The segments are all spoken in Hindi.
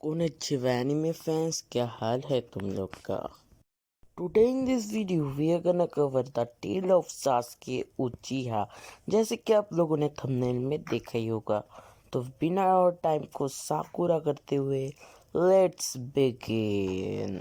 Konnichiwa anime fans, क्या हाल है तुम लोग का? Today in this video we are gonna cover the tale of Sasuke Uchiha। जैसे कि आप लोगों ने थंबनेल में देखा ही होगा, तो बिना और टाइम को साकुरा करते हुए लेट्स बिगिन।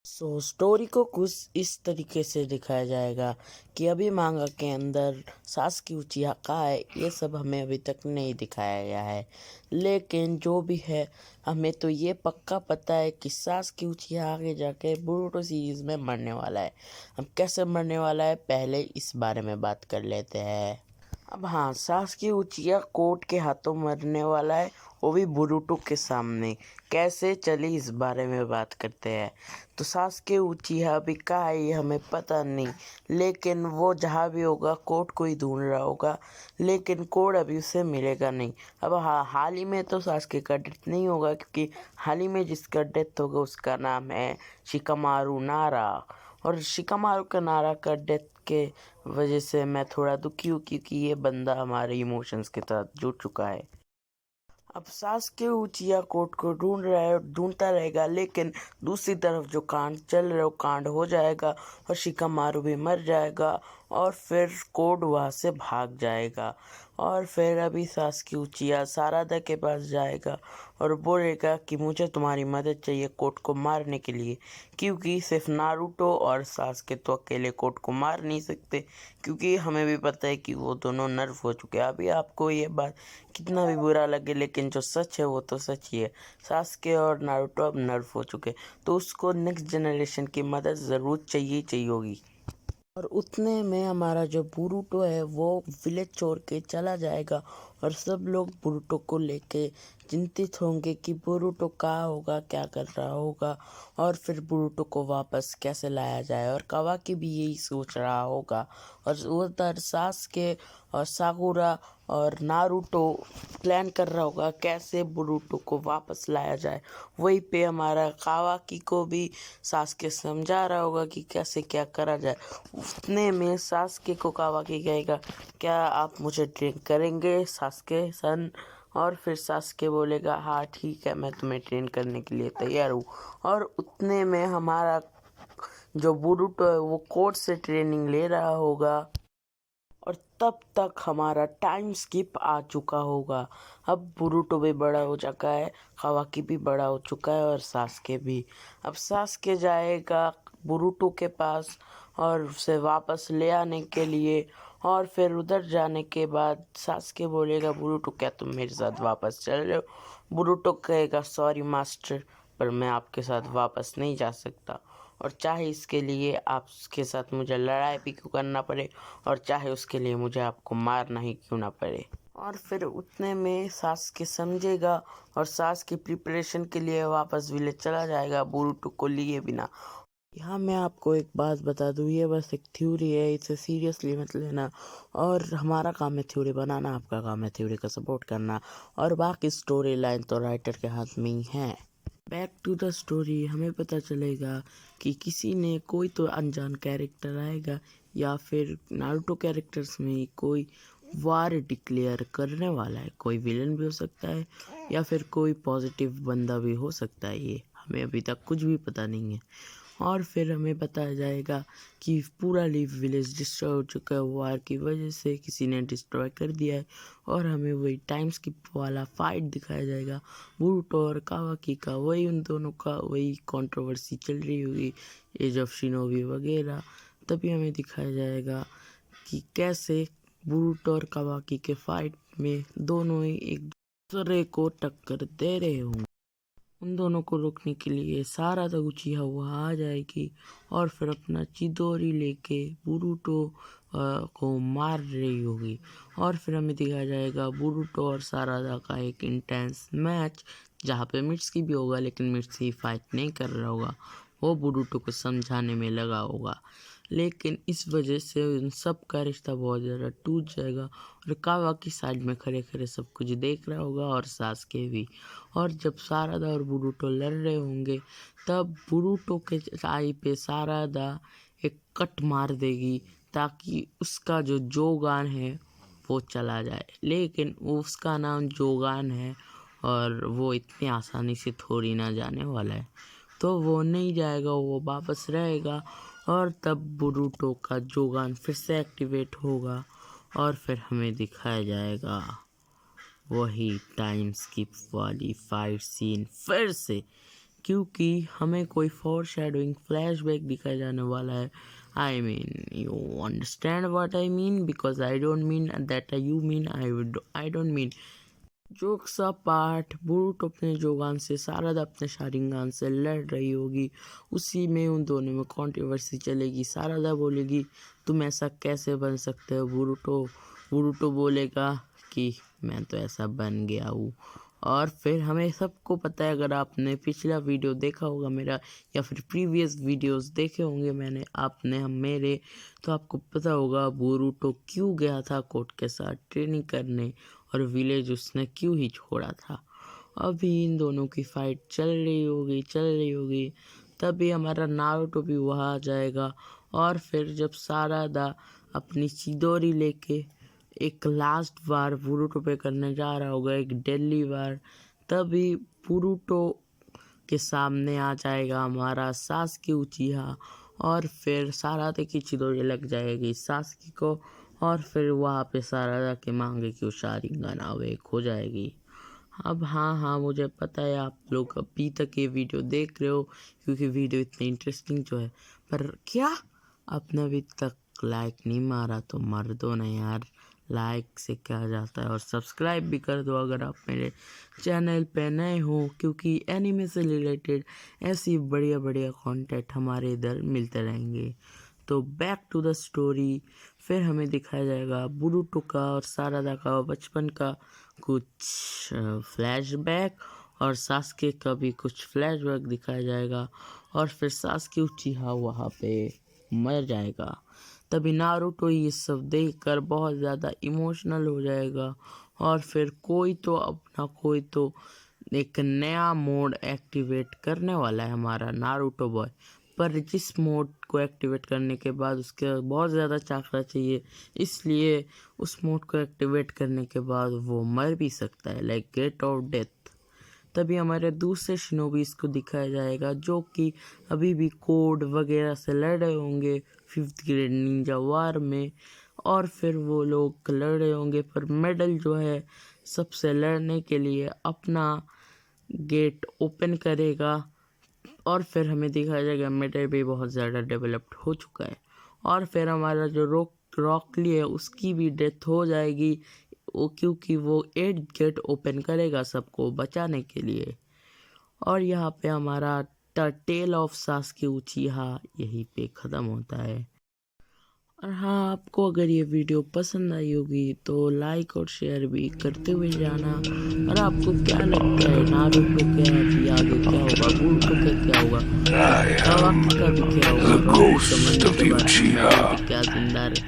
स्टोरी को कुछ इस तरीके से दिखाया जाएगा कि अभी मांगा के अंदर सासकी उचिहा कहाँ है, ये सब हमें अभी तक नहीं दिखाया गया है। लेकिन जो भी है, हमें तो ये पक्का पता है कि सासकी उचिहा आगे जाके बोरुतो सीरीज में मरने वाला है। अब कैसे मरने वाला है, पहले इस बारे में बात कर लेते हैं। अब हाँ, सासकी उचिहा कोर्ट के हाथों मरने वाला है, वो भी बोरुतो के सामने। कैसे चली इस बारे में बात करते हैं। तो सासकी उचिहा अभी कहाँ है ये हमें पता नहीं, लेकिन वो जहाँ भी होगा कोर्ट को ही ढूंढ रहा होगा, लेकिन कोर्ट अभी उसे मिलेगा नहीं। अब हाँ, हाल ही में तो सासकी का डेथ नहीं होगा, क्योंकि हाल ही में जिसका डेथ होगा उसका नाम है शिकामारू नारा। और शिकामारू का नारा का डेथ के वजह से मैं थोड़ा दुखी हूँ, क्योंकि ये बंदा हमारे इमोशंस के साथ जुड़ चुका है। अब सासके उचिहा कोर्ट को ढूंढ रहा है, ढूंढता रहेगा, लेकिन दूसरी तरफ जो कांड चल रहा है वो कांड हो जाएगा और शिकामारू भी मर जाएगा और फिर कोर्ट वहाँ से भाग जाएगा। और फिर अभी सासकी उचिहा सारादा के पास जाएगा और बोलेगा कि मुझे तुम्हारी मदद चाहिए कोर्ट को मारने के लिए, क्योंकि सिर्फ नारुतो और सासके तो अकेले कोर्ट को मार नहीं सकते, क्योंकि हमें भी पता है कि वो दोनों नर्व हो चुके हैं। अभी आपको ये बात कितना भी बुरा लगे, लेकिन जो सच है वो तो सच ही है। सासके और नारुतो अब नर्व हो चुके, तो उसको नेक्स्ट जनरेशन की मदद ज़रूर चाहिए चाहिए होगी। और उतने में हमारा जो बोरुतो है वो विलेज छोड़ के चला जाएगा और सब लोग बोरुतो को लेके चिंतित होंगे कि बोरुतो कहाँ होगा, क्या कर रहा होगा, और फिर बोरुतो को वापस कैसे लाया जाए। और कावाकी भी यही सोच रहा होगा, और उधर सासके और साकुरा और नारुतो प्लान कर रहा होगा कैसे बोरुतो को वापस लाया जाए। वहीं पे हमारा कावाकी को भी सासके समझा रहा होगा कि कैसे क्या करा जाए। उतने में सासके को कावाकी कहेगा, क्या आप मुझे ट्रेन करेंगे सासके सन? और फिर सासके बोलेगा, हाँ ठीक है, मैं तुम्हें ट्रेन करने के लिए तैयार हूँ। और उतने में हमारा जो बोरुतो है वो कोर्ट से ट्रेनिंग ले रहा होगा, और तब तक हमारा टाइम स्किप आ चुका होगा। अब बोरुतो भी बड़ा हो चुका है, कावाकी भी बड़ा हो चुका है और सासके भी। अब सासके जाएगा बोरुतो के पास और उसे वापस ले आने के लिए, और फिर उधर जाने के बाद सासके बोलेगा, बोरुतो क्या तुम मेरे साथ वापस चल रहे हो? बोरुतो कहेगा, सॉरी मास्टर, पर मैं आपके साथ वापस नहीं जा सकता, और चाहे इसके लिए आपके साथ मुझे लड़ाई भी क्यों करना पड़े, और चाहे उसके लिए मुझे आपको मारना ही क्यों ना पड़े। और फिर उतने में सासके समझेगा और सास की प्रिपरेशन के लिए वापस विलेज चला जाएगा बोरुतो को लिए बिना। यहाँ मैं आपको एक बात बता दूँ, ये बस एक थ्योरी है, इसे सीरियसली मत लेना। और हमारा काम है थ्योरी बनाना, आपका काम है थ्योरी का सपोर्ट करना, और बाकी स्टोरी लाइन तो राइटर के हाथ में ही है। बैक टू द स्टोरी, हमें पता चलेगा कि किसी ने कोई तो अनजान कैरेक्टर आएगा, या फिर नारुतो कैरेक्टर्स में कोई वार डिक्लेयर करने वाला है। कोई विलन भी हो सकता है या फिर कोई पॉजिटिव बंदा भी हो सकता है, ये हमें अभी तक कुछ भी पता नहीं है। और फिर हमें बताया जाएगा कि पूरा लीफ विलेज डिस्ट्रॉय हो चुका है, वार की वजह से किसी ने डिस्ट्रॉय कर दिया है। और हमें वही टाइम स्किप वाला फाइट दिखाया जाएगा, बोरुतो और कावाकी का, वही उन दोनों का वही कंट्रोवर्सी चल रही होगी, एज ऑफ शिनोबी वगैरह। तभी हमें दिखाया जाएगा कि कैसे बोरुतो और कावाकी के फाइट में दोनों ही एक दूसरे को टक्कर दे रहे होंगे। उन दोनों को रोकने के लिए सारादा उचिहा वहाँ आ जाएगी और फिर अपना चिदोरी लेके बोरुतो को मार रही होगी। और फिर हमें दिखाया जाएगा बोरुतो और सारादा का एक इंटेंस मैच, जहाँ पे मिट्सुकी भी होगा, लेकिन मिट्सुकी फाइट नहीं कर रहा होगा, वो बोरुतो को समझाने में लगा होगा। लेकिन इस वजह से उन सब का रिश्ता बहुत ज़्यादा टूट जाएगा, और कावाकी साइड में खड़े खड़े सब कुछ देख रहा होगा, और सासके भी। और जब सारादा और बोरुतो लड़ रहे होंगे, तब बोरुतो के आई पे सारादा एक कट मार देगी, ताकि उसका जो जोगान है वो चला जाए। लेकिन उसका नाम जोगान है और वो इतनी आसानी से थोड़ी ना जाने वाला है। तो वो नहीं जाएगा, वो वापस रहेगा और तब बोरुतो का जोगान फिर से एक्टिवेट होगा और फिर हमें दिखाया जाएगा वही टाइम स्किप वाली फाइट सीन फिर से, क्योंकि हमें कोई फॉर शैडोइंग फ्लैशबैक दिखाया जाने वाला है। I mean, you understand what I mean, because I don't mean that you mean, I don't mean. Jokes apart, Boruto अपने जोगान से, सारादा अपने शारिंगान से लड़ रही होगी। उसी में उन दोनों में कंट्रोवर्सी चलेगी। सारादा बोलेगी तुम ऐसा कैसे बन सकते हो बोरुतो बोलेगा कि मैं तो ऐसा बन गया हूँ। और फिर हमें सबको पता है, अगर आपने पिछला वीडियो देखा होगा मेरा या फिर प्रीवियस वीडियोस देखे होंगे आपने मेरे, तो आपको पता होगा बोरुतो क्यों गया था कोट के साथ ट्रेनिंग करने और विलेज उसने क्यों ही छोड़ा था। अभी इन दोनों की फाइट चल रही होगी तभी हमारा नारुतो भी वहाँ आ जाएगा। और फिर जब सारादा अपनी चिदोरी लेके एक लास्ट वार बोरुतो पे करने जा रहा होगा, एक डेडली वार, तभी बोरुतो के सामने आ जाएगा हमारा सासकी उचिहा और फिर सारादा की चिदोरी लग जाएगी सासकी को और फिर वहाँ पे सारादा के मांगे की शारिंगन अवेक हो जाएगी। अब हाँ, मुझे पता है आप लोग अभी तक ये वीडियो देख रहे हो क्योंकि वीडियो इतनी इंटरेस्टिंग जो है, पर क्या आपने अभी तक लाइक नहीं मारा तो मार दो ना यार। लाइक से क्या जाता है, और सब्सक्राइब भी कर दो अगर आप मेरे चैनल पे नए हो, क्योंकि एनिमे से रिलेटेड ऐसी बढ़िया कंटेंट हमारे इधर मिलते रहेंगे। तो बैक टू द स्टोरी, फिर हमें दिखाया जाएगा बोरुतो का और सारादा का बचपन का कुछ फ्लैशबैक और सासके का भी कुछ फ्लैशबैक दिखाया जाएगा और फिर सासके उचिहा वहाँ पे मर जाएगा। तभी नारुतो ये सब देखकर बहुत ज़्यादा इमोशनल हो जाएगा और फिर कोई तो एक नया मोड एक्टिवेट करने वाला है हमारा नारुतो बॉय। पर जिस मोड को एक्टिवेट करने के बाद उसके बहुत ज़्यादा चाकरा चाहिए, इसलिए उस मोड को एक्टिवेट करने के बाद वो मर भी सकता है, लाइक गेट ऑफ डेथ। तभी हमारे दूसरे शिनोबीज को दिखाया जाएगा जो कि अभी भी कोड वगैरह से लड़ रहे होंगे 5th ग्रेड निंजा वार में, और फिर वो लोग लड़ रहे होंगे पर मेडल जो है सबसे लड़ने के लिए अपना गेट ओपन करेगा और फिर हमें दिखाया जाएगा मेडल भी बहुत ज़्यादा डेवलप्ड हो चुका है। और फिर हमारा जो रॉकली है उसकी भी डेथ हो जाएगी क्योंकि वो 8 गेट ओपन करेगा सबको बचाने के लिए। और यहाँ पे हमारा टेल ऑफ सासकी उचिहा यहीं पे ख़त्म होता है। और हाँ, आपको अगर ये वीडियो पसंद आई होगी तो लाइक और शेयर भी करते हुए जाना। और आपको क्या लगता है नारुतो क्या अभी आगे क्या होगा, बोरुतो का क्या होगा, कावाकी का भी क्या होगा, क्या जिंदा जिंदा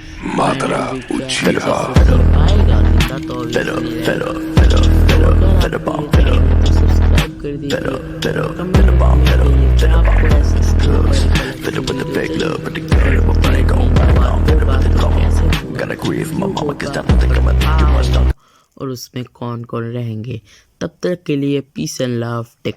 तो सब्सक्राइब कर दीजिए और उसमें कौन रहेंगे। तब तक के लिए पीस एंड लव, टेक